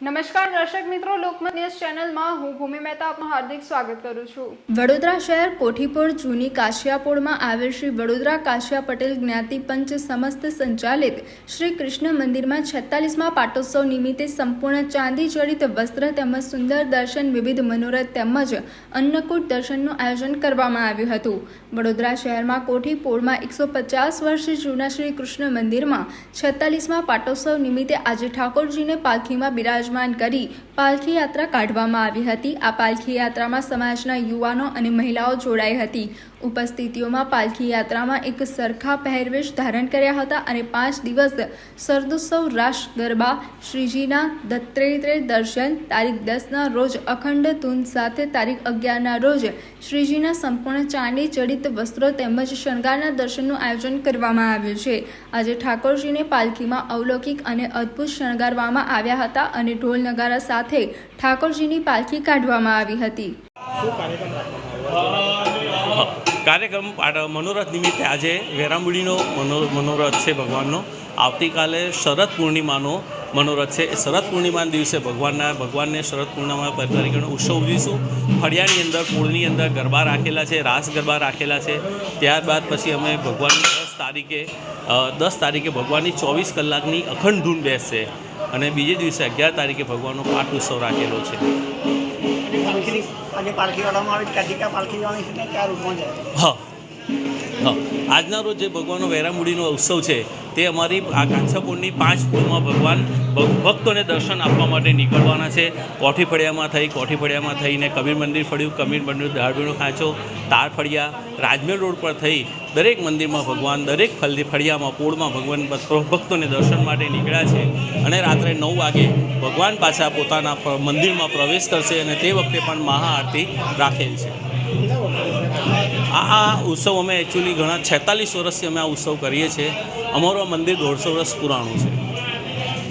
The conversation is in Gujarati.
નમસ્કાર દર્શક મિત્રો, લોકમત ન્યૂઝ ચેનલમાં હું ભૂમિ મહેતા આપનું હાર્દિક સ્વાગત કરું છું। વડોદરા શહેર કોઠીપોળ જૂની કાશિયાપોળમાં આવેલ શ્રી વડોદરા કાશિયા પટેલ જ્ઞાતિ પંચ સમસ્ત સંચાલિત શ્રી કૃષ્ણ મંદિરમાં 46મા પાટોત્સવ નિમિત્તે સંપૂર્ણ ચાંદી જડિત વસ્ત્ર તેમજ સુંદર દર્શન, વિવિધ મનોરથ તેમજ અન્નકૂટ દર્શનનું આયોજન કરવામાં આવ્યું હતું। વડોદરા શહેરમાં કોઠીપોળમાં 150 વર્ષ જૂના શ્રી કૃષ્ણ મંદિરમાં 46મા પાટોત્સવ નિમિત્તે આજે ઠાકોરજીને પાલખીમાં બિરાજમાન કરી પાલખી યાત્રા કાઢવામાં આવી હતી। આ પાલખી યાત્રામાં સમાજના યુવાનો અને મહિલાઓ જોડાઈ હતી। ઉપસ્થિતિઓમાં પાલખી યાત્રામાં એક સરખા પહેરવેશ ધારણ કર્યા હતા અને 5 દિવસ સરદોત્સવ, રાસ ગરબા, શ્રીજીના દત્તાત્રેય દર્શન, તારીખ 10ના રોજ અખંડ ધૂન સાથે તારીખ 11ના રોજ શ્રીજીના સંપૂર્ણ ચાંદી જડિત વસ્ત્રો તેમજ શણગારના દર્શનનું આયોજન કરવામાં આવ્યું છે। આજે ઠાકોરજીને પાલખીમાં અવલૌકિક અને અદ્ભુત શણગારવામાં આવ્યા હતા અને ઢોલ નગારા સાથે ઠાકોરજીની પાલખી કાઢવામાં આવી હતી। કાર્યક્રમ મનોરથ નિમિત્તે આજે વેરામુડીનો મનોરથ છે ભગવાનનો। આવતીકાલે શરદ પૂર્ણિમાનો મનોરથ છે। એ શરદ પૂર્ણિમાના દિવસે ભગવાનને શરદ પૂર્ણિમા તરીકેનો ઉત્સવ ઉજવીશું। ફળિયાની અંદર, પોળની અંદર ગરબા રાખેલા છે, રાસ ગરબા રાખેલા છે। ત્યારબાદ પછી અમે ભગવાનની 10 તારીખે ભગવાનની 24 કલાકની અખંડ ધૂન બેસશે અને બીજે દિવસે 11 તારીખે ભગવાનનો પાઠ ઉત્સવ રાખેલો છે। હા, આજના રોજ જે ભગવાનનો વેરામુડીનો ઉત્સવ છે તે અમારી આ કાંછાપોળની 5 પોળમાં ભગવાન ભક્તોને દર્શન આપવા માટે નીકળવાના છે। કોઠીફળિયામાં થઈને કબીર મંદિર ફળ્યું, કબીર મંદિર, દાળબીનો ખાંચો, તાર ફળિયા, રાજમહેલ રોડ પર થઈ દરેક મંદિરમાં ભગવાન, દરેક ફળિયામાં પોળમાં ભગવાન ભક્તોને દર્શન માટે નીકળ્યા છે અને રાત્રે 9 વાગે ભગવાન પાછા પોતાના મંદિરમાં પ્રવેશ કરશે અને તે વખતે પણ મહાઆરતી રાખેલ છે। આ ઉત્સવ અમે એકચ્યુઅલી ઘણા 46 વર્ષથી અમે આ ઉત્સવ કરીએ છીએ। અમારું આ મંદિર 150 વર્ષ પુરાણું છે।